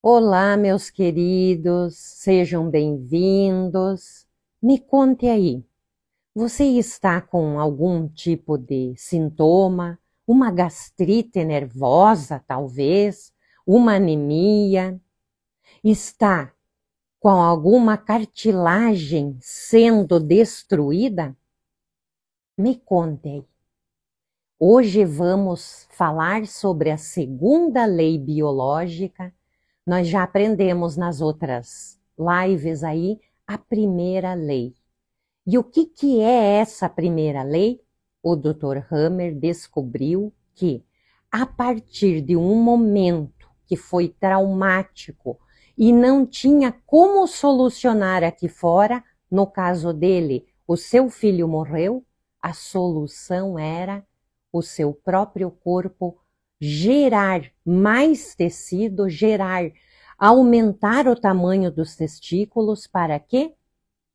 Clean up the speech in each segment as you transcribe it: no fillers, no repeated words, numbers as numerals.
Olá, meus queridos, sejam bem-vindos. Me conte aí, você está com algum tipo de sintoma? Uma gastrite nervosa, talvez? Uma anemia? Está com alguma cartilagem sendo destruída? Me conte aí. Hoje vamos falar sobre a segunda lei biológica. Nós já aprendemos nas outras lives aí a primeira lei. E o que é essa primeira lei? O Dr. Hammer descobriu que a partir de um momento que foi traumático e não tinha como solucionar aqui fora, no caso dele, o seu filho morreu, a solução era o seu próprio corpo gerar mais tecido, aumentar o tamanho dos testículos, para quê?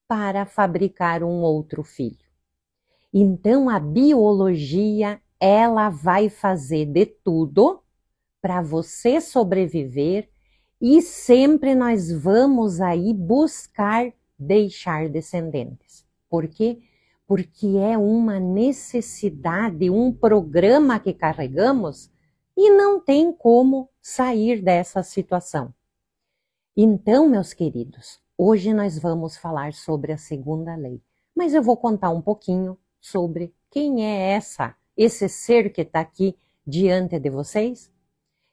Para fabricar um outro filho. Então a biologia, ela vai fazer de tudo para você sobreviver e sempre nós vamos aí buscar deixar descendentes. Por quê? Porque é uma necessidade, um programa que carregamos e não tem como sair dessa situação. Então, meus queridos, hoje nós vamos falar sobre a segunda lei, mas eu vou contar um pouquinho sobre quem é esse ser que está aqui diante de vocês.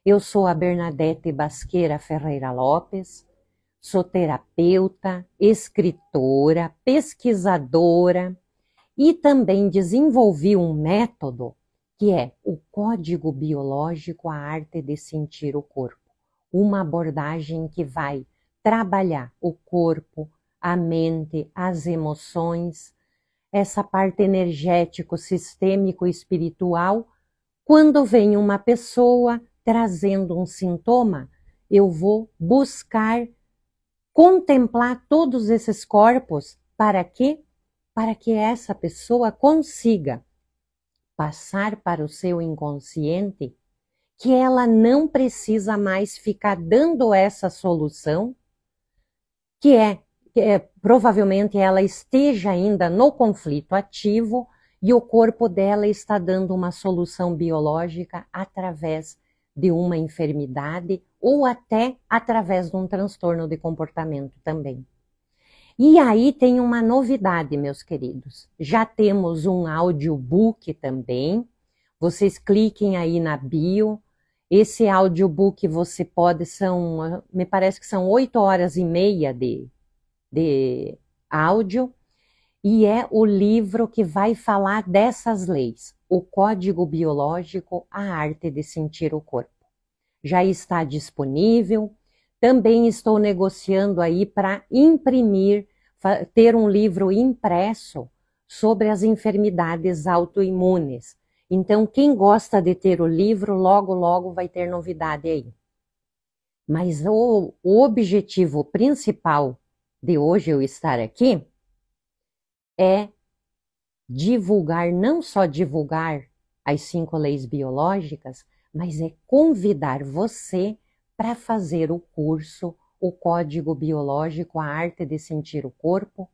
Eu sou a Bernadette Basqueira Ferreira Lopes, sou terapeuta, escritora, pesquisadora e também desenvolvi um método que é o Código Biológico, a Arte de Sentir o Corpo. Uma abordagem que vai trabalhar o corpo, a mente, as emoções, essa parte energético, sistêmico e espiritual. Quando vem uma pessoa trazendo um sintoma, eu vou buscar contemplar todos esses corpos. Para quê? Para que essa pessoa consiga passar para o seu inconsciente que ela não precisa mais ficar dando essa solução, que provavelmente ela esteja ainda no conflito ativo e o corpo dela está dando uma solução biológica através de uma enfermidade ou até através de um transtorno de comportamento também. E aí tem uma novidade, meus queridos. Já temos um audiobook também. Vocês cliquem aí na bio. Esse audiobook você pode, me parece que são 8h30 de áudio, e é o livro que vai falar dessas leis, o Código Biológico, a Arte de Sentir o Corpo. Já está disponível, também estou negociando aí para imprimir, ter um livro impresso sobre as enfermidades autoimunes. Então, quem gosta de ter o livro, logo, logo vai ter novidade aí. Mas o objetivo principal de hoje eu estar aqui é divulgar, não só divulgar as 5 leis biológicas, mas é convidar você para fazer o curso, o Código Biológico, a Arte de Sentir o Corpo,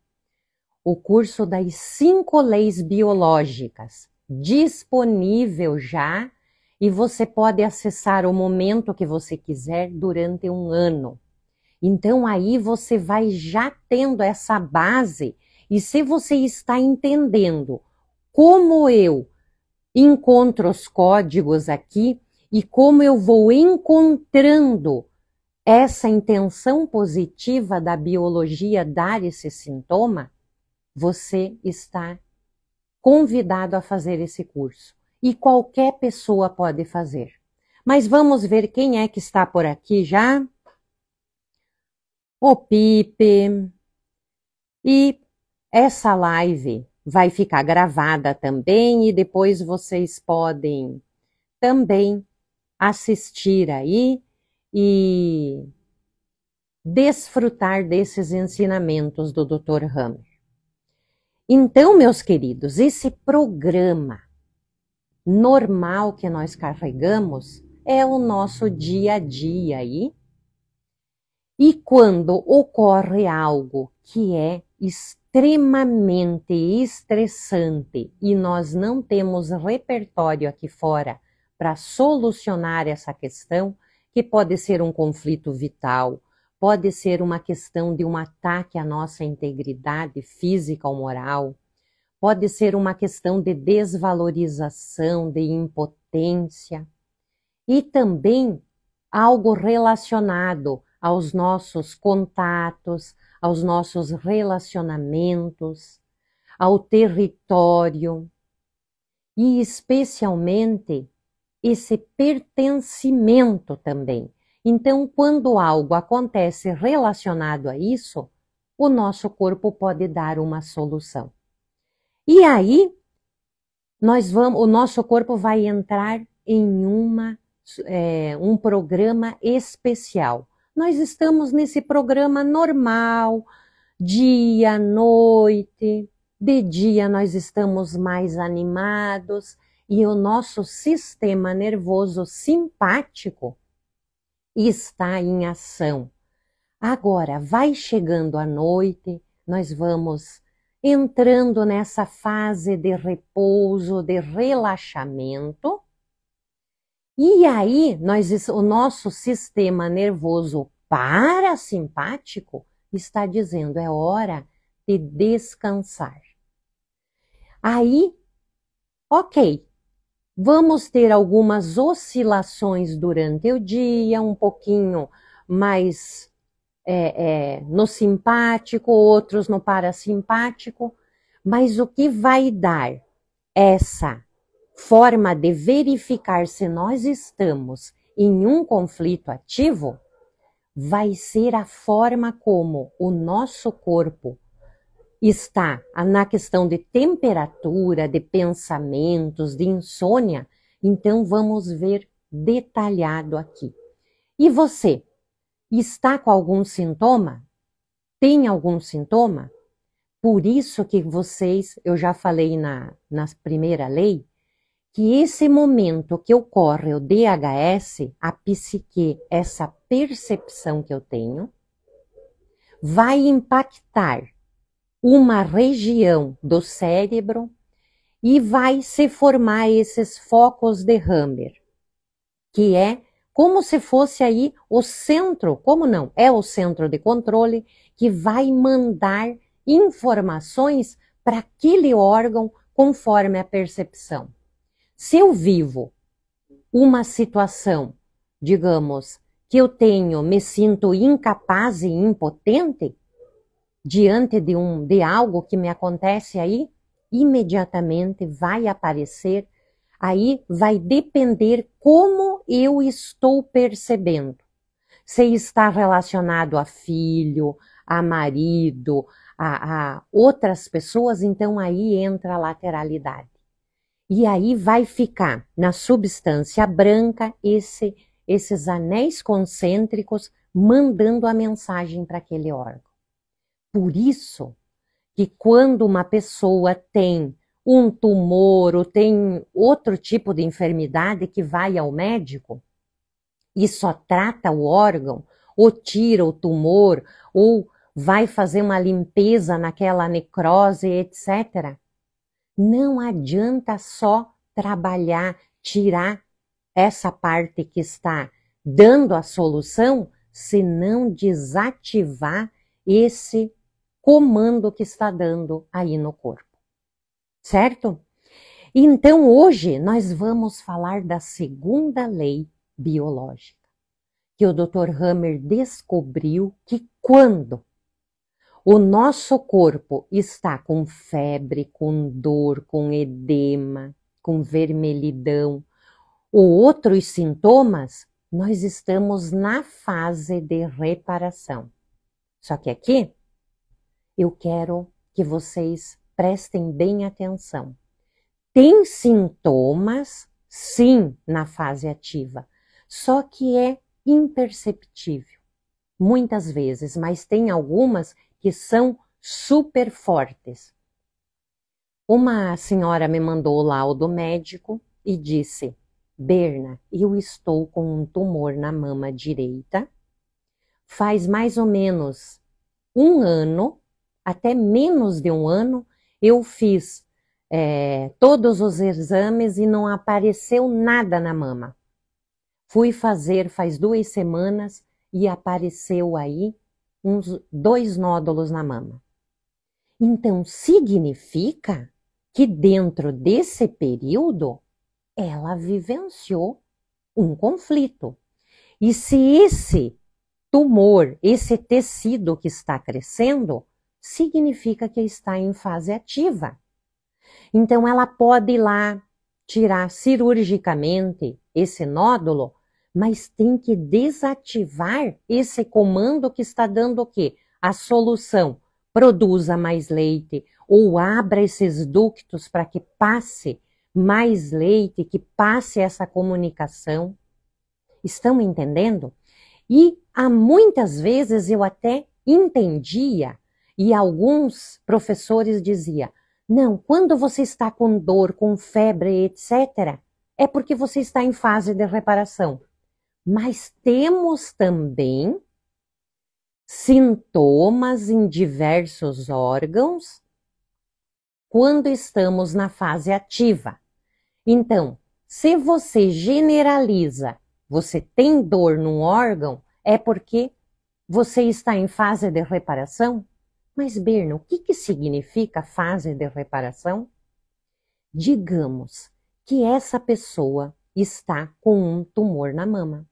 o curso das 5 leis biológicas, disponível já, e você pode acessar o momento que você quiser durante um ano. Então aí você vai já tendo essa base, e se você está entendendo como eu encontro os códigos aqui e como eu vou encontrando essa intenção positiva da biologia dar esse sintoma, você está convidado a fazer esse curso. E qualquer pessoa pode fazer. Mas vamos ver quem é que está por aqui já. O Pipe. E essa live vai ficar gravada também e depois vocês podem também assistir aí e desfrutar desses ensinamentos do Dr. Hammer. Então, meus queridos, esse programa normal que nós carregamos é o nosso dia a dia aí, E quando ocorre algo que é extremamente estressante e nós não temos repertório aqui fora para solucionar essa questão, que pode ser um conflito vital, pode ser uma questão de um ataque à nossa integridade física ou moral, pode ser uma questão de desvalorização, de impotência, e também algo relacionado aos nossos contatos, aos nossos relacionamentos, ao território e especialmente esse pertencimento também. Então, quando algo acontece relacionado a isso, o nosso corpo pode dar uma solução. E aí, o nosso corpo vai entrar em um programa especial. Nós estamos nesse programa normal, dia, noite. De dia nós estamos mais animados e o nosso sistema nervoso simpático está em ação. Agora, vai chegando a noite, nós vamos entrando nessa fase de repouso, de relaxamento. E aí, o nosso sistema nervoso parasimpático está dizendo, é hora de descansar. Aí, ok, vamos ter algumas oscilações durante o dia, um pouquinho mais no simpático, outros no parasimpático, mas o que vai dar essa forma de verificar se nós estamos em um conflito ativo vai ser a forma como o nosso corpo está na questão de temperatura, de pensamentos, de insônia. Então vamos ver detalhado aqui. E você, está com algum sintoma? Tem algum sintoma? Por isso que eu já falei na primeira lei, que esse momento que ocorre o DHS, a psique, essa percepção que eu tenho, vai impactar uma região do cérebro e vai se formar esses focos de Hammer, que é como se fosse aí o centro, como não? É o centro de controle que vai mandar informações para aquele órgão conforme a percepção. Se eu vivo uma situação, digamos, que me sinto incapaz e impotente diante de algo que me acontece aí, imediatamente vai aparecer, aí vai depender como eu estou percebendo. Se está relacionado a filho, a marido, a outras pessoas, então aí entra a lateralidade. E aí vai ficar na substância branca esses anéis concêntricos mandando a mensagem para aquele órgão. Por isso que quando uma pessoa tem um tumor ou tem outro tipo de enfermidade que vai ao médico e só trata o órgão, ou tira o tumor, ou vai fazer uma limpeza naquela necrose, etc., não adianta só trabalhar, tirar essa parte que está dando a solução, se não desativar esse comando que está dando aí no corpo. Certo? Então, hoje nós vamos falar da segunda lei biológica, que o Dr. Hammer descobriu que quando o nosso corpo está com febre, com dor, com edema, com vermelhidão ou outros sintomas, nós estamos na fase de reparação. Só que aqui eu quero que vocês prestem bem atenção. Tem sintomas, sim, na fase ativa, só que é imperceptível, muitas vezes, mas tem algumas que são super fortes. Uma senhora me mandou o laudo médico e disse: Berna, eu estou com um tumor na mama direita, faz mais ou menos um ano, até menos de um ano, eu fiz todos os exames e não apareceu nada na mama. Fui fazer faz 2 semanas e apareceu aí uns 2 nódulos na mama. Então, significa que dentro desse período, ela vivenciou um conflito. E se esse tumor, esse tecido que está crescendo, significa que está em fase ativa. Então, ela pode ir lá tirar cirurgicamente esse nódulo, mas tem que desativar esse comando que está dando o quê? A solução. Produza mais leite ou abra esses ductos para que passe mais leite, que passe essa comunicação. Estão entendendo? E há muitas vezes eu até entendia e alguns professores diziam, não, quando você está com dor, com febre, etc., é porque você está em fase de reparação. Mas temos também sintomas em diversos órgãos quando estamos na fase ativa. Então, se você generaliza, você tem dor num órgão, é porque você está em fase de reparação? Mas, Berno, o que significa fase de reparação? Digamos que essa pessoa está com um tumor na mama.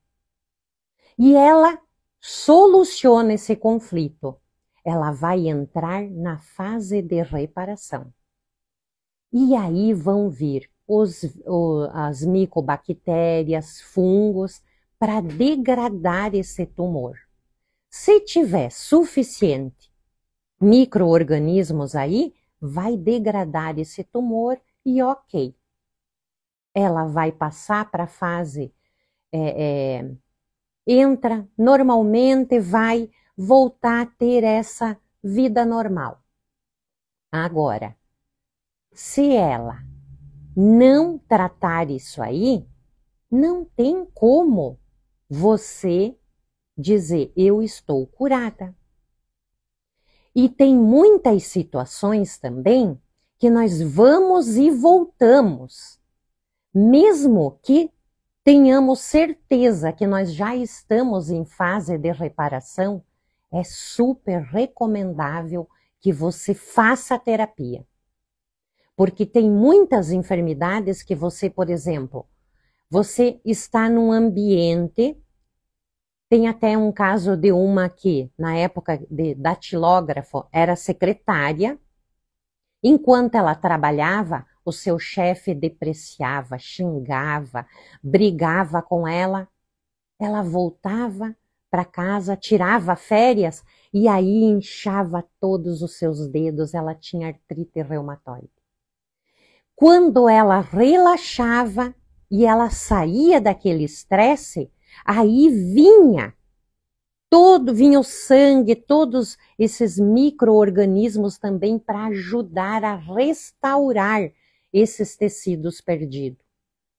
E ela soluciona esse conflito. Ela vai entrar na fase de reparação. E aí vão vir as micobactérias, fungos, para degradar esse tumor. Se tiver suficiente micro-organismos aí, vai degradar esse tumor e ok. Ela vai passar para a fase, entra, normalmente vai voltar a ter essa vida normal. Agora, se ela não tratar isso aí, não tem como você dizer, eu estou curada. E tem muitas situações também que nós vamos e voltamos, mesmo que tenhamos certeza que nós já estamos em fase de reparação, é super recomendável que você faça a terapia. Porque tem muitas enfermidades que você, por exemplo, você está num ambiente, tem até um caso de uma que, na época de datilógrafo, era secretária, enquanto ela trabalhava, o seu chefe depreciava, xingava, brigava com ela, ela voltava para casa, tirava férias e aí inchava todos os seus dedos, ela tinha artrite reumatoide. Quando ela relaxava e ela saía daquele estresse, aí vinha o sangue, todos esses micro-organismos também para ajudar a restaurar esses tecidos perdidos.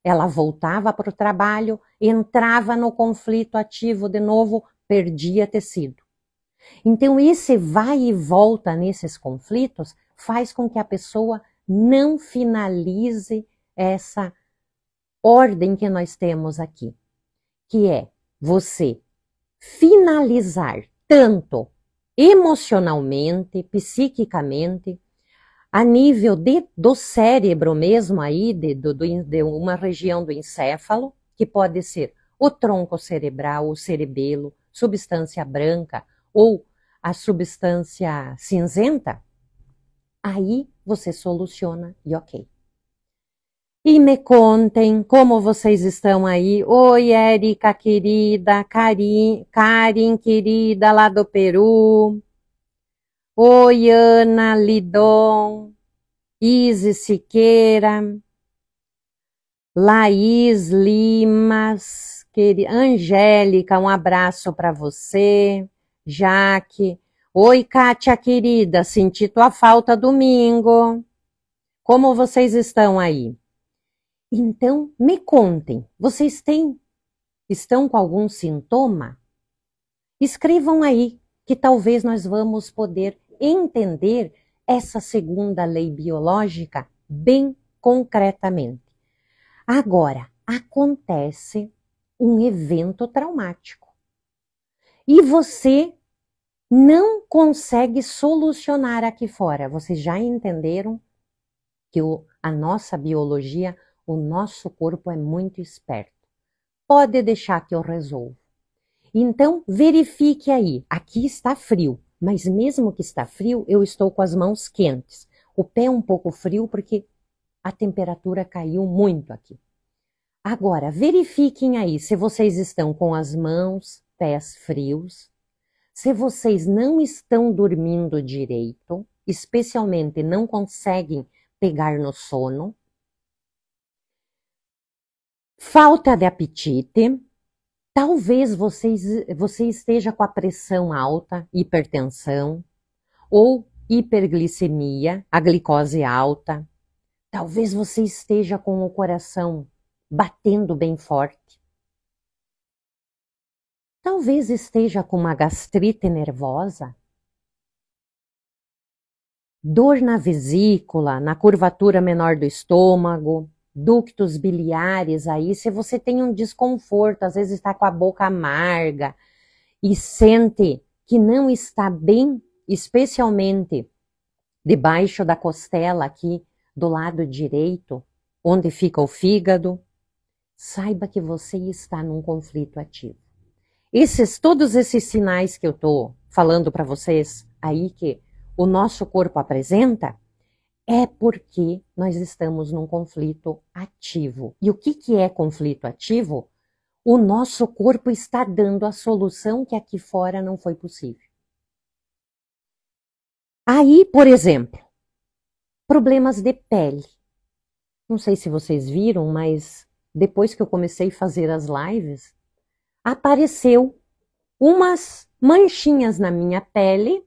Ela voltava para o trabalho, entrava no conflito ativo de novo, perdia tecido. Então esse vai e volta nesses conflitos faz com que a pessoa não finalize essa ordem que nós temos aqui, que é você finalizar tanto emocionalmente, psiquicamente, a nível do cérebro mesmo aí, de uma região do encéfalo, que pode ser o tronco cerebral, o cerebelo, substância branca ou a substância cinzenta, aí você soluciona e ok. E me contem como vocês estão aí. Oi, Érica, querida, Karen, querida, lá do Peru. Oi, Ana Lidon, Isis Siqueira, Laís Limas, Angélica, um abraço para você. Jaque. Oi, Kátia, querida, senti tua falta domingo. Como vocês estão aí? Então, me contem, vocês estão com algum sintoma? Escrevam aí, que talvez nós vamos poder entender essa segunda lei biológica bem concretamente. Agora, acontece um evento traumático e você não consegue solucionar aqui fora. Vocês já entenderam que a nossa biologia, o nosso corpo é muito esperto. Pode deixar que eu resolvo. Então, verifique aí. Aqui está frio, mas mesmo que está frio, eu estou com as mãos quentes. O pé é um pouco frio porque a temperatura caiu muito aqui. Agora, verifiquem aí se vocês estão com as mãos, pés frios, se vocês não estão dormindo direito, especialmente não conseguem pegar no sono, falta de apetite, talvez você esteja com a pressão alta, hipertensão, ou hiperglicemia, a glicose alta, talvez você esteja com o coração batendo bem forte. Talvez esteja com uma gastrite nervosa, dor na vesícula, na curvatura menor do estômago, ductos biliares aí, se você tem um desconforto, às vezes está com a boca amarga e sente que não está bem, especialmente debaixo da costela aqui do lado direito, onde fica o fígado, saiba que você está num conflito ativo. Todos esses sinais que eu estou falando para vocês aí que o nosso corpo apresenta é porque nós estamos num conflito ativo. E o que é conflito ativo? O nosso corpo está dando a solução que aqui fora não foi possível. Aí, por exemplo, problemas de pele. Não sei se vocês viram, mas depois que eu comecei a fazer as lives, apareceu umas manchinhas na minha pele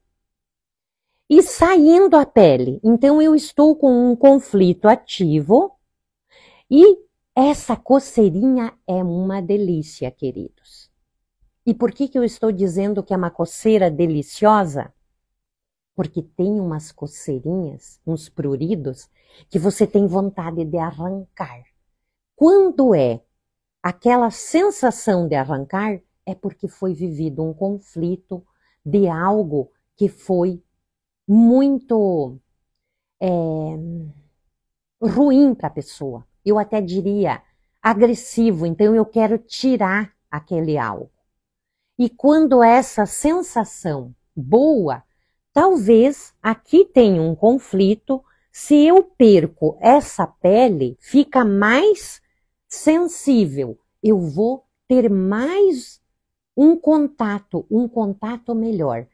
e saindo a pele. Então eu estou com um conflito ativo e essa coceirinha é uma delícia, queridos. E por que eu estou dizendo que é uma coceira deliciosa? Porque tem umas coceirinhas, uns pruridos, que você tem vontade de arrancar. Quando é aquela sensação de arrancar, é porque foi vivido um conflito de algo que foi muito ruim para a pessoa. Eu até diria agressivo, então eu quero tirar aquele algo. E quando essa sensação boa, talvez aqui tenha um conflito, se eu perco essa pele, fica mais sensível, eu vou ter mais um contato melhor.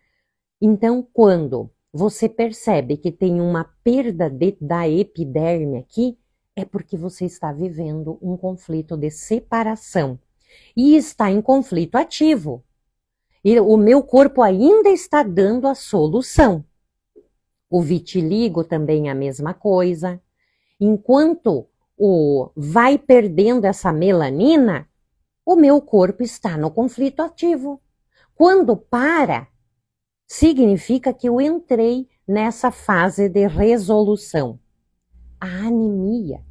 Então, quando você percebe que tem uma perda da epiderme aqui, é porque você está vivendo um conflito de separação e está em conflito ativo. E o meu corpo ainda está dando a solução. O vitiligo também é a mesma coisa. Enquanto vai perdendo essa melanina, o meu corpo está no conflito ativo. Quando para, significa que eu entrei nessa fase de resolução. A anemia.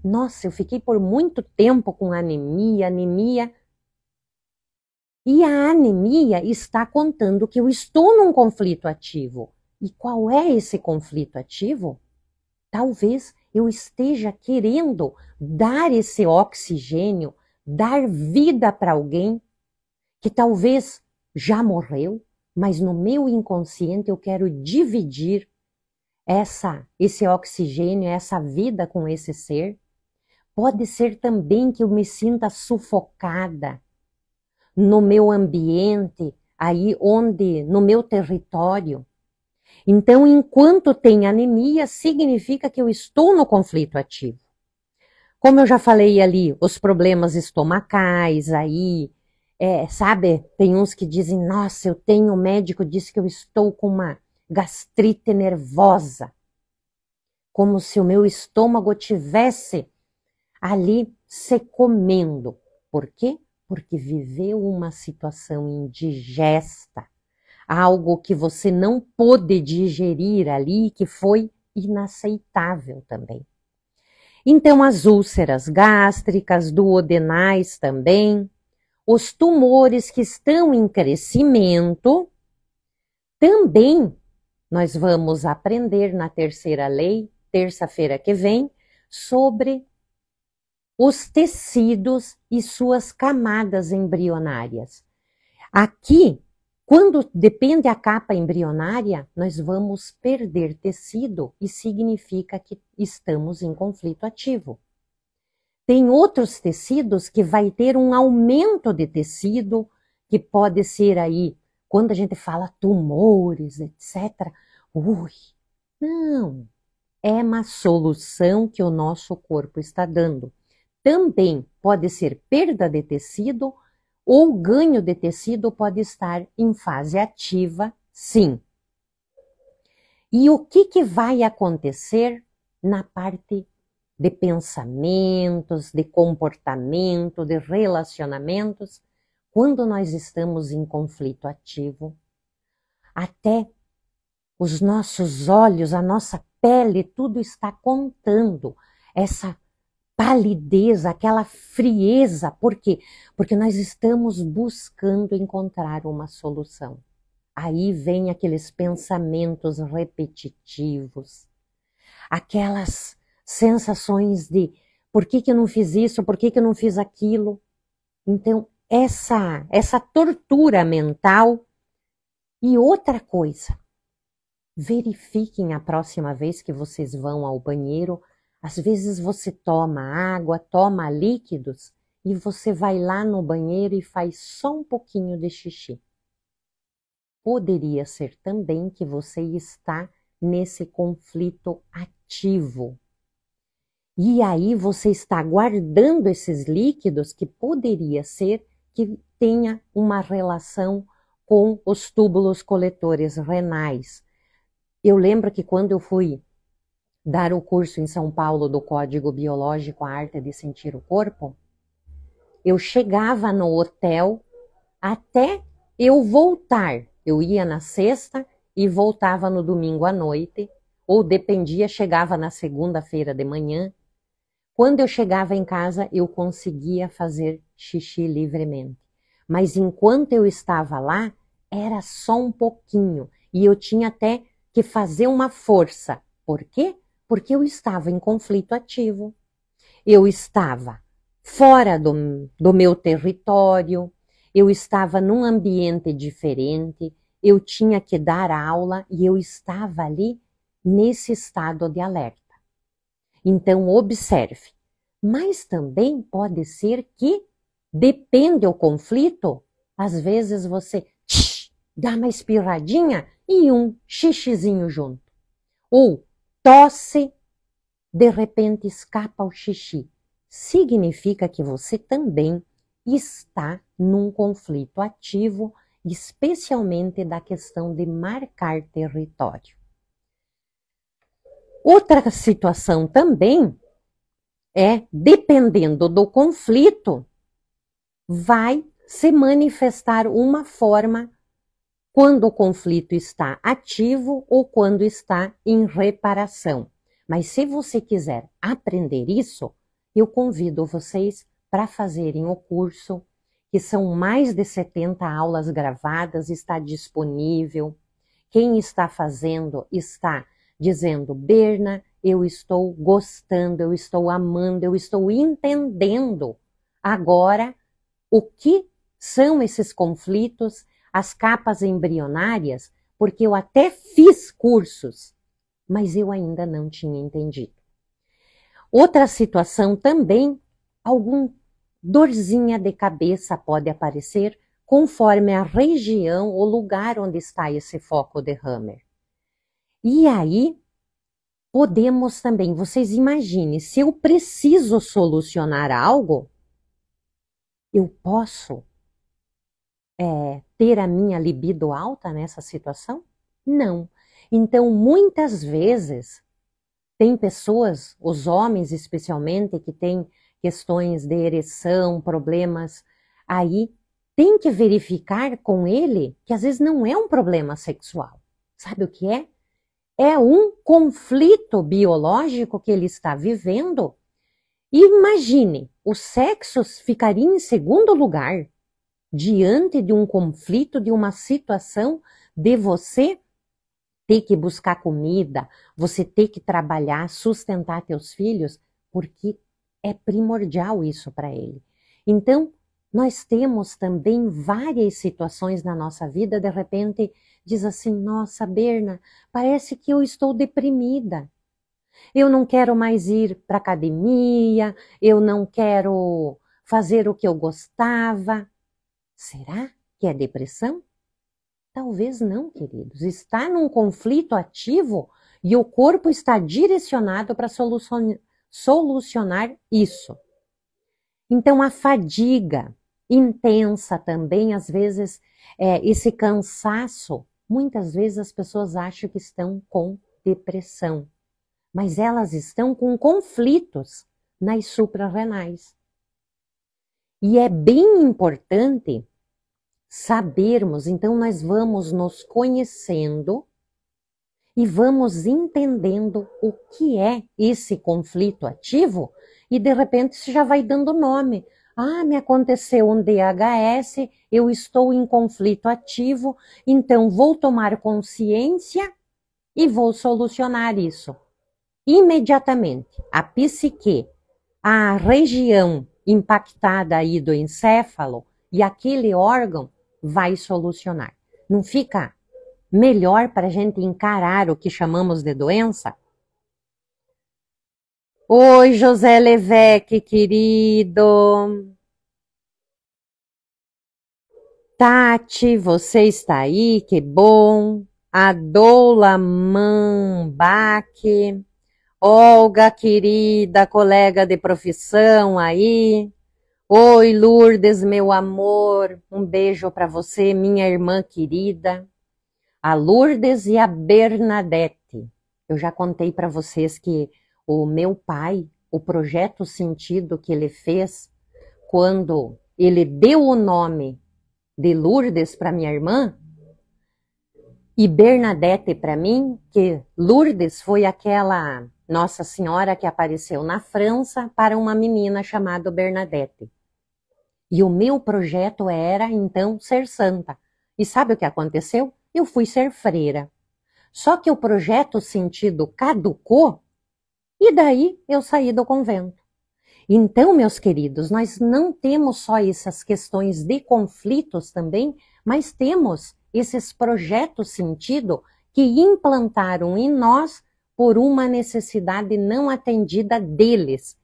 Nossa, eu fiquei por muito tempo com anemia. E a anemia está contando que eu estou num conflito ativo. E qual é esse conflito ativo? Talvez eu esteja querendo dar esse oxigênio, dar vida para alguém que talvez já morreu, mas no meu inconsciente eu quero dividir esse oxigênio, essa vida com esse ser. Pode ser também que eu me sinta sufocada no meu ambiente, no meu território. Então, enquanto tem anemia, significa que eu estou no conflito ativo. Como eu já falei ali, os problemas estomacais aí, sabe? Tem uns que dizem, nossa, o médico disse que eu estou com uma gastrite nervosa. Como se o meu estômago tivesse ali se comendo. Por quê? porque viveu uma situação indigesta, algo que você não pôde digerir ali, que foi inaceitável também. Então, as úlceras gástricas, duodenais também, os tumores que estão em crescimento, também nós vamos aprender na terceira lei, terça-feira que vem, sobre os tecidos e suas camadas embrionárias. Aqui, quando depende a capa embrionária, nós vamos perder tecido e significa que estamos em conflito ativo. Tem outros tecidos que vai ter um aumento de tecido, que pode ser aí, quando a gente fala tumores, etc. Não, é uma solução que o nosso corpo está dando. Também pode ser perda de tecido ou ganho de tecido pode estar em fase ativa, sim. E o que vai acontecer na parte de pensamentos, de comportamento, de relacionamentos, quando nós estamos em conflito ativo? Até os nossos olhos, a nossa pele, tudo está contando essa palidez, aquela frieza. Por quê? Porque nós estamos buscando encontrar uma solução. Aí vem aqueles pensamentos repetitivos, aquelas sensações de por que eu não fiz isso, por que eu não fiz aquilo. Então, essa tortura mental. E outra coisa, verifiquem a próxima vez que vocês vão ao banheiro. Às vezes você toma água, toma líquidos e você vai lá no banheiro e faz só um pouquinho de xixi. Poderia ser também que você está nesse conflito ativo. E aí você está guardando esses líquidos que poderia ser que tenha uma relação com os túbulos coletores renais. Eu lembro que quando eu fui dar o curso em São Paulo do Código Biológico, a arte de sentir o corpo, eu chegava no hotel até eu voltar. Eu ia na sexta e voltava no domingo à noite, ou dependia, chegava na segunda-feira de manhã. Quando eu chegava em casa, eu conseguia fazer xixi livremente. Mas enquanto eu estava lá, era só um pouquinho. E eu tinha até que fazer uma força. Por quê? Porque eu estava em conflito ativo. Eu estava fora do meu território, eu estava num ambiente diferente, eu tinha que dar aula e eu estava ali nesse estado de alerta. Então, observe. Mas também pode ser que, depende do conflito, às vezes você dá uma espirradinha e um xixizinho junto. Ou tosse, de repente escapa o xixi. Significa que você também está num conflito ativo, especialmente da questão de marcar território. Outra situação também é, dependendo do conflito, vai se manifestar uma forma quando o conflito está ativo ou quando está em reparação. Mas se você quiser aprender isso, eu convido vocês para fazerem o curso, que são mais de 70 aulas gravadas, está disponível. Quem está fazendo está dizendo: Berna, eu estou gostando, eu estou amando, eu estou entendendo agora o que são esses conflitos, as capas embrionárias, porque eu até fiz cursos, mas eu ainda não tinha entendido. Outra situação também, alguma dorzinha de cabeça pode aparecer conforme a região ou lugar onde está esse foco de Hammer. E aí, podemos também, vocês imaginem, se eu preciso solucionar algo, eu posso ter a minha libido alta nessa situação? Não. Então, muitas vezes, tem pessoas, os homens especialmente, que têm questões de ereção, problemas aí tem que verificar com ele que às vezes não é um problema sexual. Sabe o que é? É um conflito biológico que ele está vivendo. E imagine, o sexo ficaria em segundo lugar diante de um conflito, de uma situação de você ter que buscar comida, você ter que trabalhar, sustentar teus filhos, porque é primordial isso para ele. Então, nós temos também várias situações na nossa vida, de repente diz assim, nossa, Berna, parece que eu estou deprimida. Eu não quero mais ir para a academia, eu não quero fazer o que eu gostava. Será que é depressão? Talvez não, queridos. Está num conflito ativo e o corpo está direcionado para solucionar isso. Então, a fadiga intensa também, às vezes, esse cansaço, muitas vezes as pessoas acham que estão com depressão, mas elas estão com conflitos nas suprarrenais. E é bem importante sabermos, então nós vamos nos conhecendo e vamos entendendo o que é esse conflito ativo e de repente você já vai dando nome. Ah, me aconteceu um DHS, eu estou em conflito ativo, então vou tomar consciência e vou solucionar isso. Imediatamente, a psique, a região impactada aí do encéfalo e aquele órgão vai solucionar. Não fica melhor para a gente encarar o que chamamos de doença? Oi, José Levesque, querido. Tati, você está aí, que bom. A Doula Mambaque. Olga, querida, colega de profissão aí. Oi, Lourdes, meu amor. Um beijo para você, minha irmã querida. A Lourdes e a Bernadette. Eu já contei para vocês que o meu pai, o projeto Sentido que ele fez, quando ele deu o nome de Lourdes para minha irmã e Bernadette para mim, que Lourdes foi aquela Nossa Senhora que apareceu na França para uma menina chamada Bernadette. E o meu projeto era, então, ser santa. E sabe o que aconteceu? Eu fui ser freira. Só que o projeto Sentido caducou e daí eu saí do convento. Então, meus queridos, nós não temos só essas questões de conflitos também, mas temos esses projetos Sentido que implantaram em nós por uma necessidade não atendida deles.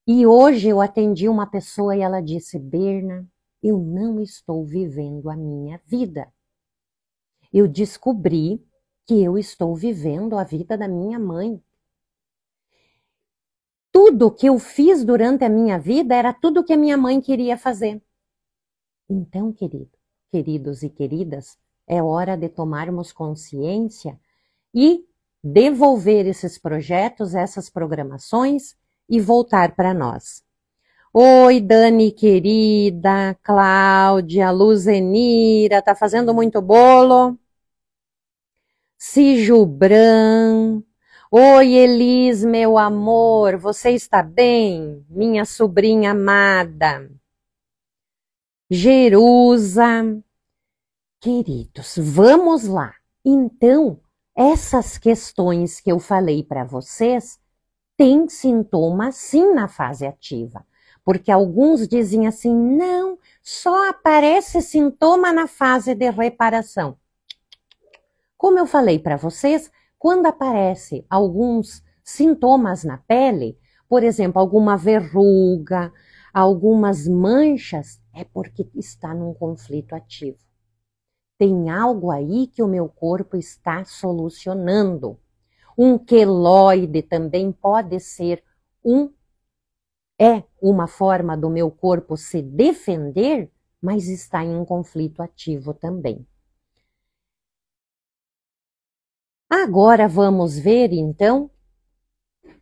E hoje eu atendi uma pessoa e ela disse, Berna, eu não estou vivendo a minha vida. Eu descobri que eu estou vivendo a vida da minha mãe. Tudo que eu fiz durante a minha vida era tudo que a minha mãe queria fazer. Então, queridos e queridas, é hora de tomarmos consciência e devolver esses projetos, essas programações e voltar para nós. Oi, Dani querida, Cláudia, Luzenira, tá fazendo muito bolo? Sijubran. Oi, Elis, meu amor, você está bem? Minha sobrinha amada. Jerusa. Queridos, vamos lá. Então, essas questões que eu falei para vocês têm sintomas sim na fase ativa. Porque alguns dizem assim, não, só aparece sintoma na fase de reparação. Como eu falei para vocês, quando aparece alguns sintomas na pele, por exemplo, alguma verruga, algumas manchas, é porque está num conflito ativo. Tem algo aí que o meu corpo está solucionando. Um queloide também pode ser uma forma do meu corpo se defender, mas está em um conflito ativo também. Agora vamos ver, então,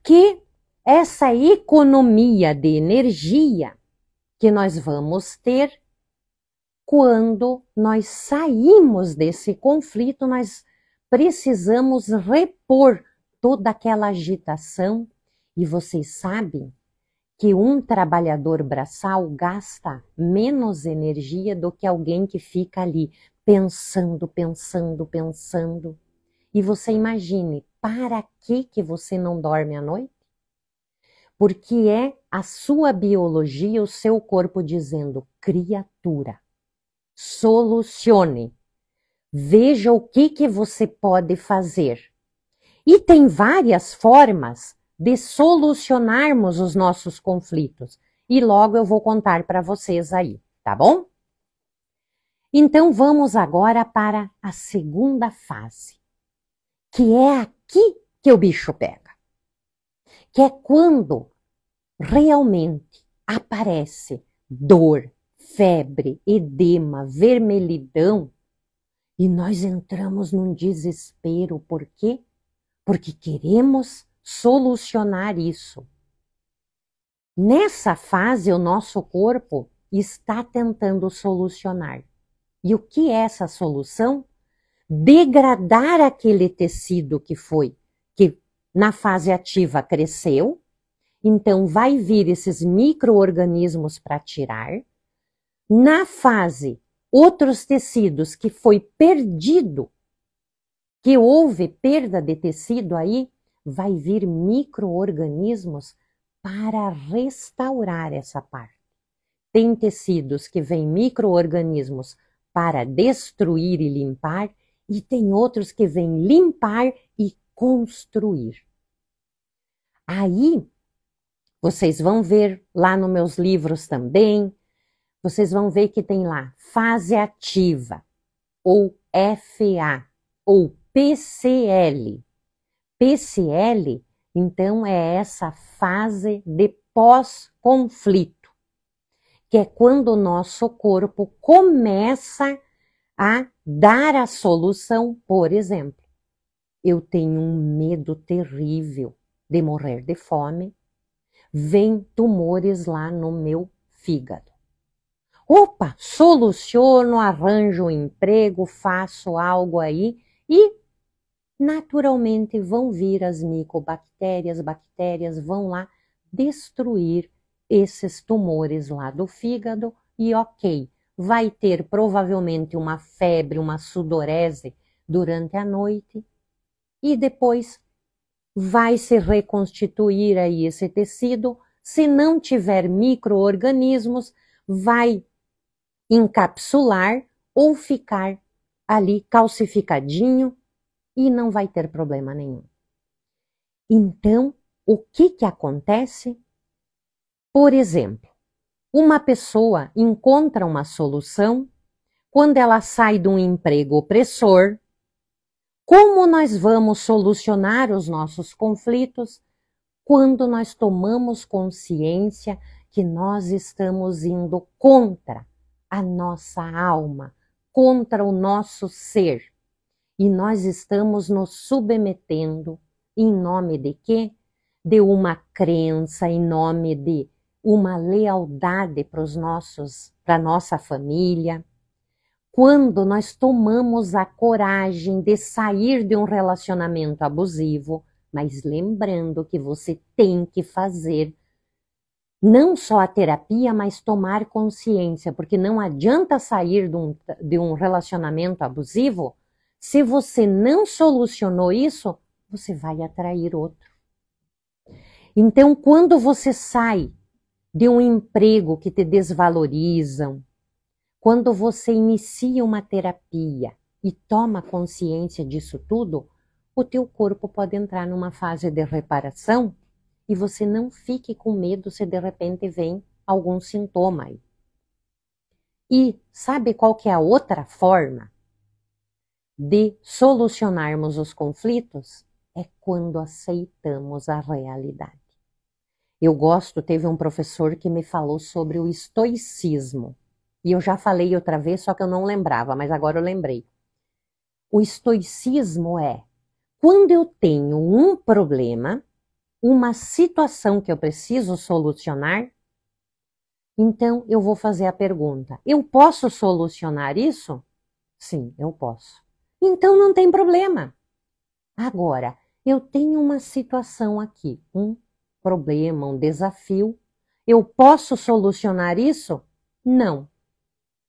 que essa economia de energia que nós vamos ter quando nós saímos desse conflito, nós precisamos repor toda aquela agitação. E vocês sabem que um trabalhador braçal gasta menos energia do que alguém que fica ali pensando, pensando, pensando. E você imagine, para que você não dorme à noite? Porque é a sua biologia, o seu corpo dizendo, criatura, solucione, veja o que você pode fazer. E tem várias formas de solucionarmos os nossos conflitos. E logo eu vou contar para vocês aí, tá bom? Então vamos agora para a segunda fase, que é aqui que o bicho pega. Que é quando realmente aparece dor, febre, edema, vermelhidão, e nós entramos num desespero. Por quê? Porque queremos solucionar isso. Nessa fase, o nosso corpo está tentando solucionar. E o que é essa solução? Degradar aquele tecido que na fase ativa cresceu, então vai vir esses micro-organismos para tirar. Na fase, outros tecidos que foi perdido, que houve perda de tecido aí, vai vir micro-organismos para restaurar essa parte. Tem tecidos que vêm micro-organismos para destruir e limpar, e tem outros que vêm limpar e construir. Aí, vocês vão ver lá nos meus livros também, vocês vão ver que tem lá fase ativa, ou FA, ou PCL. PCL, então, é essa fase de pós-conflito, que é quando o nosso corpo começa a dar a solução. Por exemplo, eu tenho um medo terrível de morrer de fome, vem tumores lá no meu fígado. Opa, soluciono, arranjo um emprego, faço algo aí e naturalmente vão vir as micobactérias, bactérias vão lá destruir esses tumores lá do fígado e ok, vai ter provavelmente uma febre, uma sudorese durante a noite e depois vai se reconstituir aí esse tecido. Se não tiver micro-organismos, vai encapsular ou ficar ali calcificadinho e não vai ter problema nenhum. Então, o que acontece? Por exemplo, uma pessoa encontra uma solução quando ela sai de um emprego opressor. Como nós vamos solucionar os nossos conflitos? Quando nós tomamos consciência que nós estamos indo contra a nossa alma, contra o nosso ser. E nós estamos nos submetendo em nome de quê? De uma crença, em nome de uma lealdade para a nossa família. Quando nós tomamos a coragem de sair de um relacionamento abusivo, mas lembrando que você tem que fazer não só a terapia, mas tomar consciência, porque não adianta sair de um relacionamento abusivo se você não solucionou isso, você vai atrair outro. Então, quando você sai de um emprego que te desvalorizam, quando você inicia uma terapia e toma consciência disso tudo, o teu corpo pode entrar numa fase de reparação e você não fique com medo se de repente vem algum sintoma aí. E sabe qual que é a outra forma de solucionarmos os conflitos? É quando aceitamos a realidade. Teve um professor que me falou sobre o estoicismo. E eu já falei outra vez, só que eu não lembrava, mas agora eu lembrei. O estoicismo é quando eu tenho um problema, uma situação que eu preciso solucionar, Então, eu vou fazer a pergunta: eu posso solucionar isso? Sim, eu posso. Então, não tem problema. Agora, eu tenho uma situação aqui, um problema, um desafio. Eu posso solucionar isso? Não.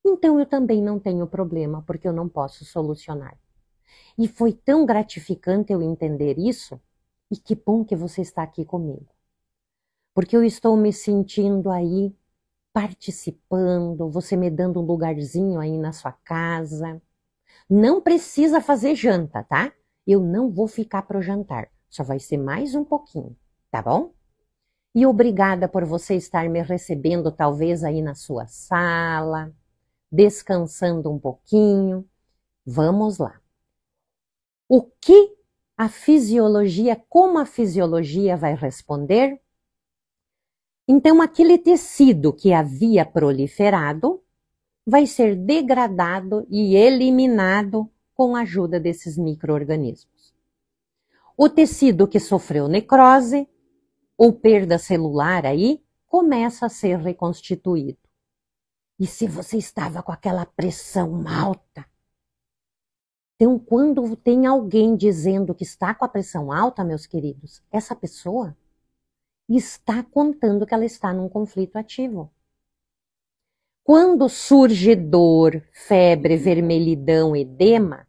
Então, eu também não tenho problema, porque eu não posso solucionar. E foi tão gratificante eu entender isso, e que bom que você está aqui comigo. Porque eu estou me sentindo aí participando, você me dando um lugarzinho aí na sua casa. Não precisa fazer janta, tá? Eu não vou ficar pro jantar, só vai ser mais um pouquinho, tá bom? E obrigada por você estar me recebendo talvez aí na sua sala, descansando um pouquinho. Vamos lá. O que a fisiologia, como a fisiologia vai responder? Então, aquele tecido que havia proliferado vai ser degradado e eliminado com a ajuda desses micro-organismos. O tecido que sofreu necrose ou perda celular aí começa a ser reconstituído. E se você estava com aquela pressão alta? Então, quando tem alguém dizendo que está com a pressão alta, meus queridos, essa pessoa está contando que ela está num conflito ativo. Quando surge dor, febre, vermelhidão, edema,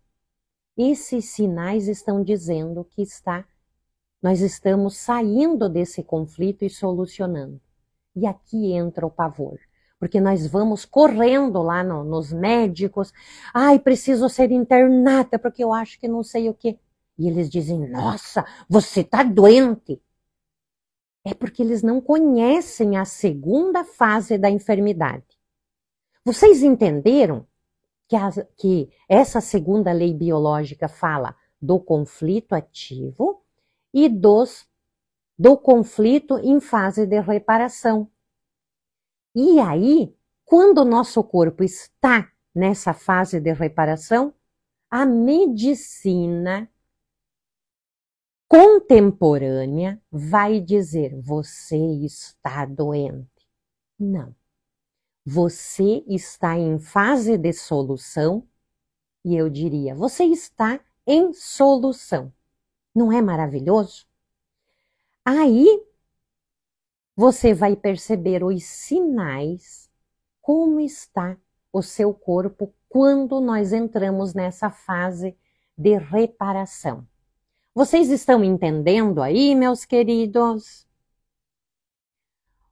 esses sinais estão dizendo que nós estamos saindo desse conflito e solucionando. E aqui entra o pavor, porque nós vamos correndo lá nos médicos. Ai, preciso ser internada porque eu acho que não sei o quê. E eles dizem, nossa, você está doente. É porque eles não conhecem a segunda fase da enfermidade. Vocês entenderam que essa segunda lei biológica fala do conflito ativo e do conflito em fase de reparação. E aí, quando o nosso corpo está nessa fase de reparação, a medicina contemporânea vai dizer, você está doente. Não. Você está em fase de solução e eu diria, você está em solução. Não é maravilhoso? Aí você vai perceber os sinais, como está o seu corpo quando nós entramos nessa fase de reparação. Vocês estão entendendo aí, meus queridos?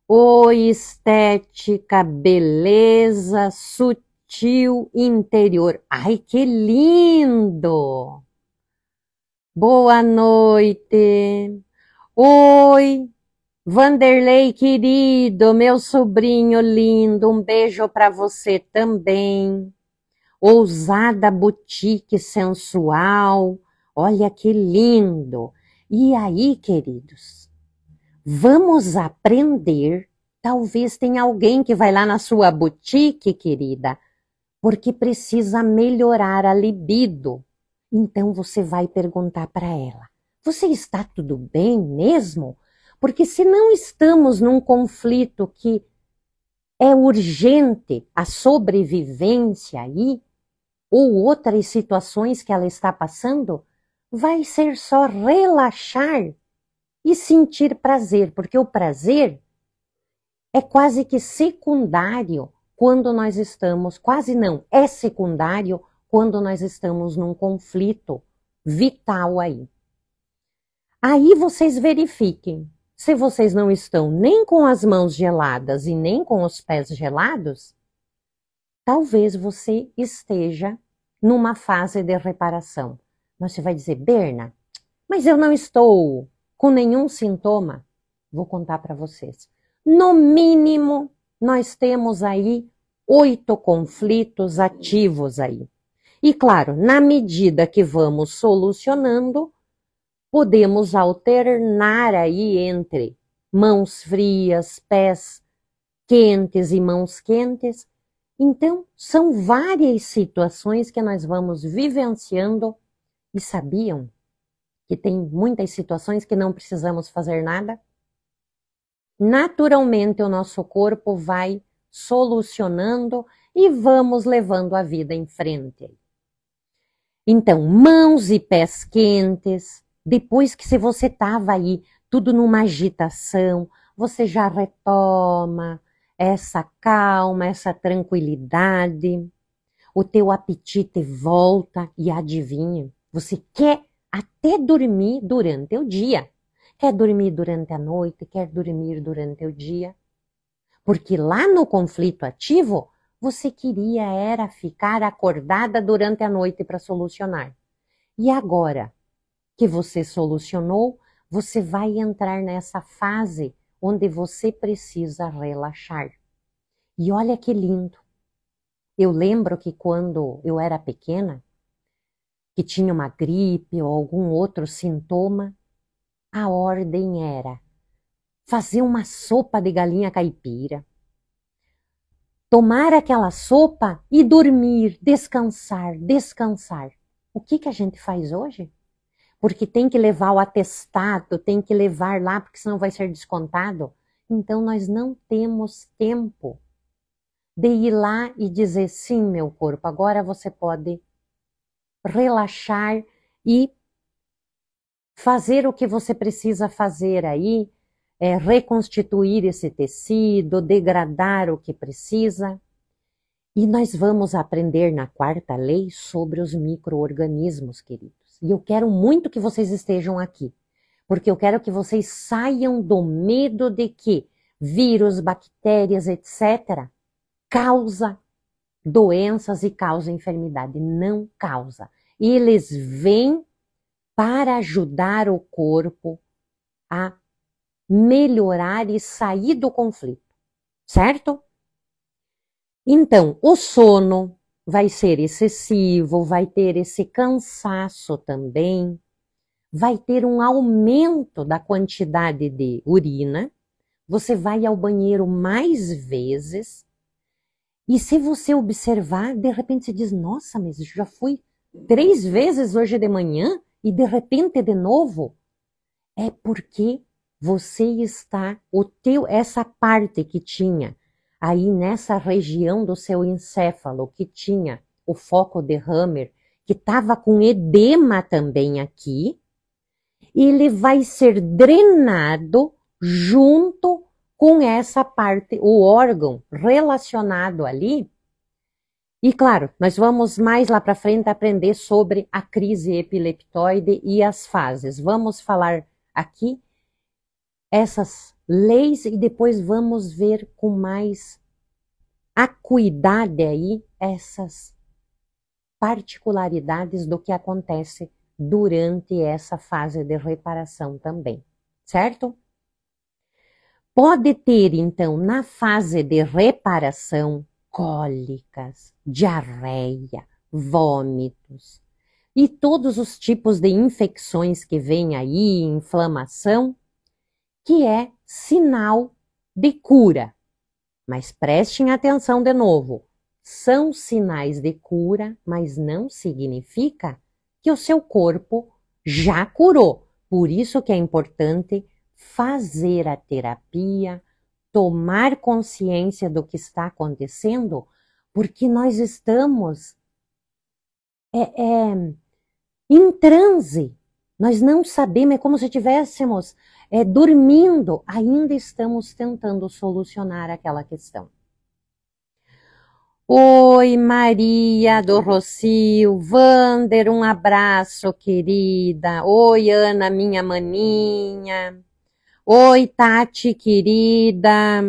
Oi, estética, beleza, sutil, interior. Ai, que lindo! Boa noite. Oi, Vanderlei, querido, meu sobrinho lindo, um beijo para você também. Ousada boutique sensual, olha que lindo. E aí, queridos? Vamos aprender, talvez tenha alguém que vai lá na sua boutique, querida, porque precisa melhorar a libido. Então você vai perguntar para ela, você está tudo bem mesmo? Porque se não estamos num conflito que é urgente, a sobrevivência aí, ou outras situações que ela está passando, vai ser só relaxar e sentir prazer, porque o prazer é quase que secundário quando nós estamos, quase não, é secundário quando nós estamos num conflito vital aí. Aí vocês verifiquem, se vocês não estão nem com as mãos geladas e nem com os pés gelados, talvez você esteja numa fase de reparação. Mas você vai dizer, Berna, mas eu não estou com nenhum sintoma. Vou contar para vocês. No mínimo, nós temos aí 8 conflitos ativos aí. E claro, na medida que vamos solucionando, podemos alternar aí entre mãos frias, pés quentes e mãos quentes. Então, são várias situações que nós vamos vivenciando. E sabiam que tem muitas situações que não precisamos fazer nada? Naturalmente, o nosso corpo vai solucionando e vamos levando a vida em frente. Então, mãos e pés quentes, depois que se você estava aí tudo numa agitação, você já retoma essa calma, essa tranquilidade, o teu apetite volta e adivinha, você quer até dormir durante o dia. Quer dormir durante a noite, quer dormir durante o dia. Porque lá no conflito ativo, você queria era ficar acordada durante a noite para solucionar. E agora que você solucionou, você vai entrar nessa fase onde você precisa relaxar. E olha que lindo. Eu lembro que quando eu era pequena, que tinha uma gripe ou algum outro sintoma, a ordem era fazer uma sopa de galinha caipira, tomar aquela sopa e dormir, descansar, descansar. O que a gente faz hoje? Porque tem que levar o atestado, tem que levar lá, porque senão vai ser descontado. Então nós não temos tempo de ir lá e dizer, sim, meu corpo, agora você pode relaxar e fazer o que você precisa fazer aí, reconstituir esse tecido, degradar o que precisa. E nós vamos aprender na quarta lei sobre os micro-organismos, queridos. E eu quero muito que vocês estejam aqui, porque eu quero que vocês saiam do medo de que vírus, bactérias, etc., causa doenças e causa enfermidade. Não causa. Eles vêm para ajudar o corpo a melhorar e sair do conflito, certo? Então, o sono vai ser excessivo, vai ter esse cansaço também, vai ter um aumento da quantidade de urina, você vai ao banheiro mais vezes, e se você observar, de repente você diz, nossa, mas eu já fui 3 vezes hoje de manhã e de repente de novo, é porque você está, essa parte que tinha aí nessa região do seu encéfalo, que tinha o foco de Hammer, que estava com edema também aqui, ele vai ser drenado junto com essa parte, o órgão relacionado ali. E claro, nós vamos mais lá para frente aprender sobre a crise epileptoide e as fases. Vamos falar aqui essas leis e depois vamos ver com mais acuidade aí essas particularidades do que acontece durante essa fase de reparação também, certo? Pode ter, então, na fase de reparação, cólicas, diarreia, vômitos e todos os tipos de infecções que vêm aí, inflamação, que é sinal de cura. Mas prestem atenção de novo, são sinais de cura, mas não significa que o seu corpo já curou. Por isso que é importante fazer a terapia, tomar consciência do que está acontecendo, porque nós estamos em transe. Nós não sabemos, é como se estivéssemos dormindo, ainda estamos tentando solucionar aquela questão. Oi, Maria do Rocio, Vander, um abraço, querida. Oi, Ana, minha maninha. Oi, Tati, querida.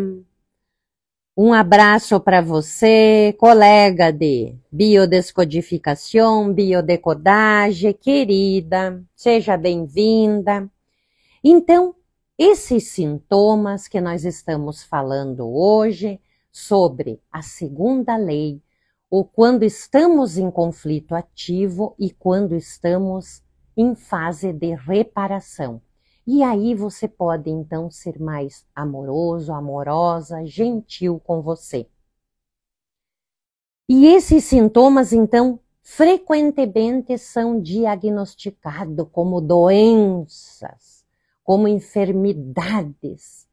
Um abraço para você, colega de biodescodificação, biodecodagem, querida. Seja bem-vinda. Então, esses sintomas que nós estamos falando hoje sobre a segunda lei, ou quando estamos em conflito ativo e quando estamos em fase de reparação. E aí você pode então ser mais amoroso, amorosa, gentil com você. E esses sintomas então frequentemente são diagnosticados como doenças, como enfermidades.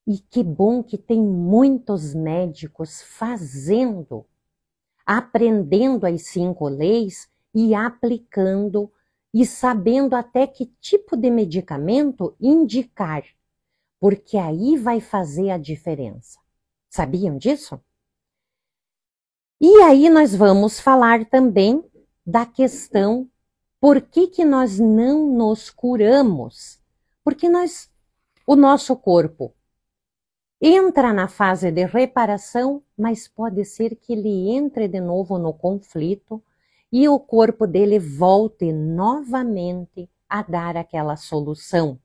E que bom que tem muitos médicos fazendo, aprendendo as 5 leis e aplicando e sabendo até que tipo de medicamento indicar, porque aí vai fazer a diferença. Sabiam disso? E aí nós vamos falar também da questão por que nós não nos curamos. Porque o nosso corpo entra na fase de reparação, mas pode ser que ele entre de novo no conflito e o corpo dele volte novamente a dar aquela solução.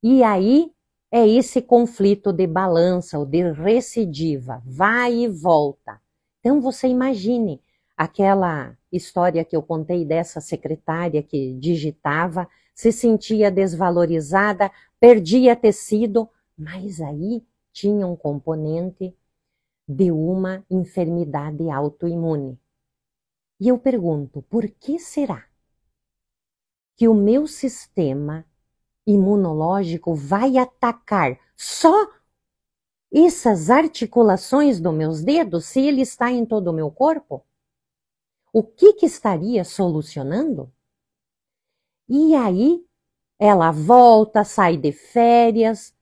E aí é esse conflito de balança ou de recidiva, vai e volta. Então você imagine aquela história que eu contei dessa secretária que digitava, se sentia desvalorizada, perdia tecido, mas aí tinha um componente de uma enfermidade autoimune. E eu pergunto, por que será que o meu sistema imunológico vai atacar só essas articulações dos meus dedos se ele está em todo o meu corpo? O que estaria solucionando? E aí ela volta, sai de férias,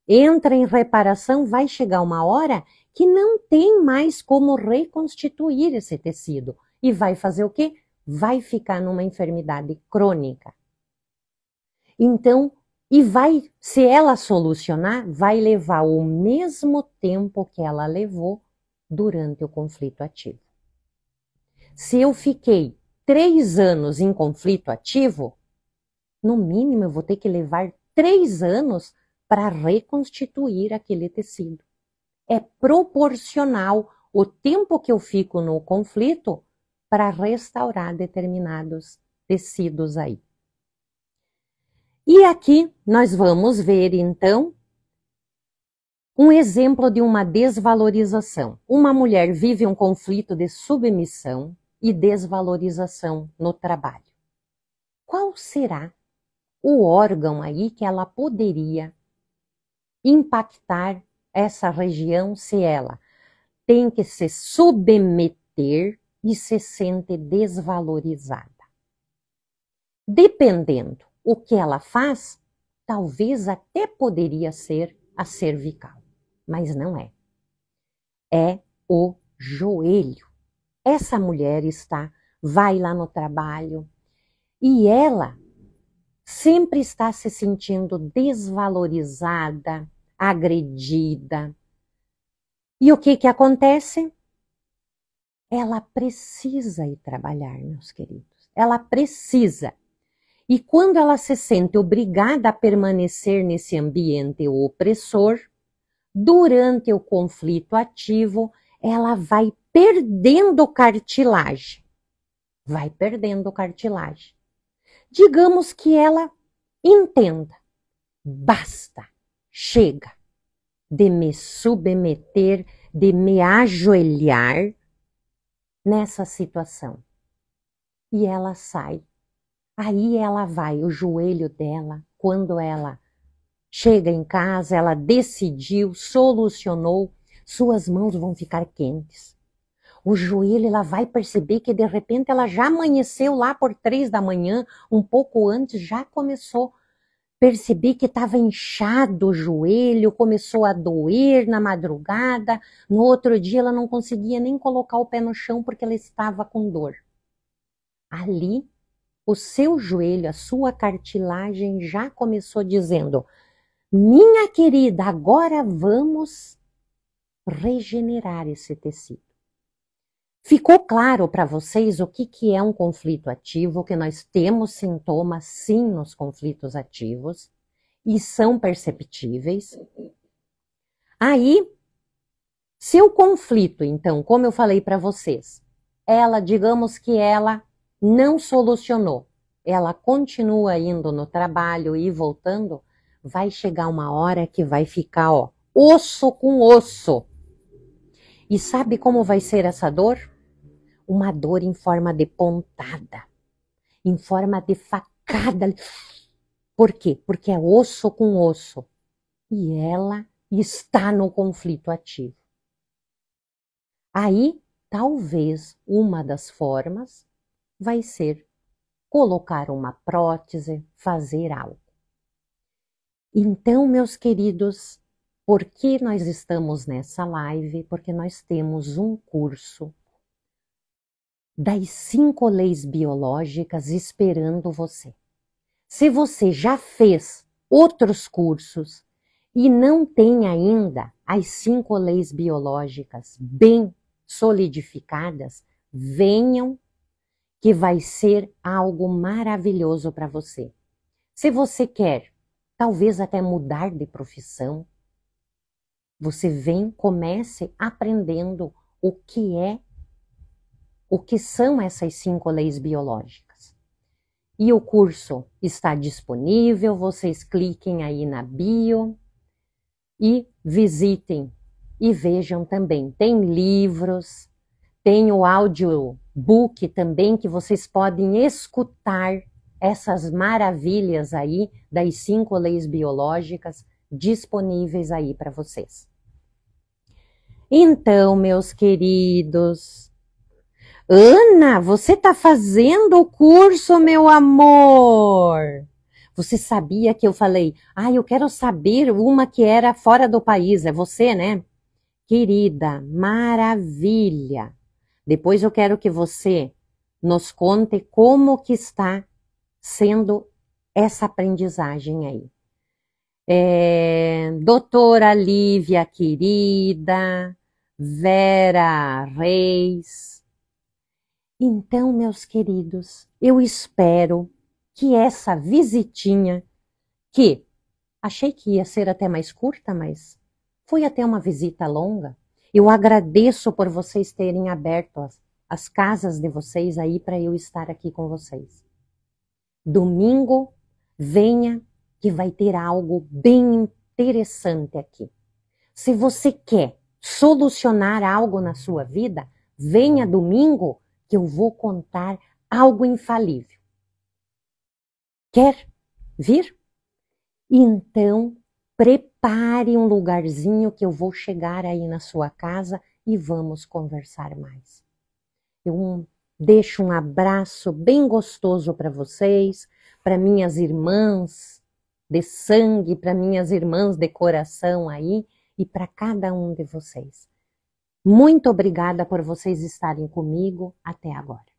entra em reparação, vai chegar uma hora que não tem mais como reconstituir esse tecido. E vai fazer o quê? Vai ficar numa enfermidade crônica. Então, se ela solucionar, vai levar o mesmo tempo que ela levou durante o conflito ativo. Se eu fiquei 3 anos em conflito ativo, no mínimo eu vou ter que levar 3 anos para reconstituir aquele tecido. É proporcional o tempo que eu fico no conflito para restaurar determinados tecidos aí. E aqui nós vamos ver, então, um exemplo de uma desvalorização. Uma mulher vive um conflito de submissão e desvalorização no trabalho. Qual será o órgão aí que ela poderia impactar essa região se ela tem que se submeter e se sente desvalorizada? Dependendo o que ela faz, talvez até poderia ser a cervical, mas não é. É o joelho. Essa mulher vai lá no trabalho e ela sempre está se sentindo desvalorizada, agredida. E o que acontece? Ela precisa ir trabalhar, meus queridos. Ela precisa. E quando ela se sente obrigada a permanecer nesse ambiente opressor, durante o conflito ativo, ela vai perdendo cartilagem. Vai perdendo cartilagem. Digamos que ela entenda. Basta, chega de me submeter, de me ajoelhar nessa situação. E ela sai. Aí ela vai, o joelho dela, quando ela chega em casa, ela decidiu, solucionou, suas mãos vão ficar quentes. O joelho, ela vai perceber que de repente ela já amanheceu lá por 3 da manhã, um pouco antes, já começou a perceber que estava inchado o joelho, começou a doer na madrugada, no outro dia ela não conseguia nem colocar o pé no chão porque ela estava com dor. Ali, o seu joelho, a sua cartilagem já começou dizendo: minha querida, agora vamos regenerar esse tecido. Ficou claro para vocês o que é um conflito ativo, que nós temos sintomas sim nos conflitos ativos e são perceptíveis. Aí, se o conflito, então, como eu falei para vocês, digamos que ela não solucionou, ela continua indo no trabalho e voltando, vai chegar uma hora que vai ficar, osso com osso. E sabe como vai ser essa dor? Uma dor em forma de pontada, em forma de facada. Por quê? Porque é osso com osso. E ela está no conflito ativo. Aí, talvez uma das formas vai ser colocar uma prótese, fazer algo. Então, meus queridos, por que nós estamos nessa live? Porque nós temos um curso das 5 leis biológicas esperando você. Se você já fez outros cursos e não tem ainda as 5 leis biológicas bem solidificadas, venham que vai ser algo maravilhoso para você. Se você quer, talvez até mudar de profissão, você vem, comece aprendendo o que são essas 5 leis biológicas. E o curso está disponível, vocês cliquem aí na bio e visitem e vejam também. Tem livros, tem o audiobook também que vocês podem escutar essas maravilhas aí das 5 leis biológicas disponíveis aí para vocês. Então, meus queridos, Ana, você está fazendo o curso, meu amor? Você sabia que eu falei, eu quero saber uma que era fora do país, é você, né? Querida, maravilha! Depois eu quero que você nos conte como que está sendo essa aprendizagem aí. Doutora Lívia, querida, Vera Reis. Então, meus queridos, eu espero que essa visitinha, que achei que ia ser até mais curta, mas foi até uma visita longa. Eu agradeço por vocês terem aberto as casas de vocês aí para eu estar aqui com vocês. Domingo, venha que vai ter algo bem interessante aqui. Se você quer solucionar algo na sua vida, venha domingo que eu vou contar algo infalível. Quer vir? Então, prepare um lugarzinho que eu vou chegar aí na sua casa e vamos conversar mais. Eu deixo um abraço bem gostoso para vocês, para minhas irmãs de sangue, para minhas irmãs de coração aí e para cada um de vocês. Muito obrigada por vocês estarem comigo até agora.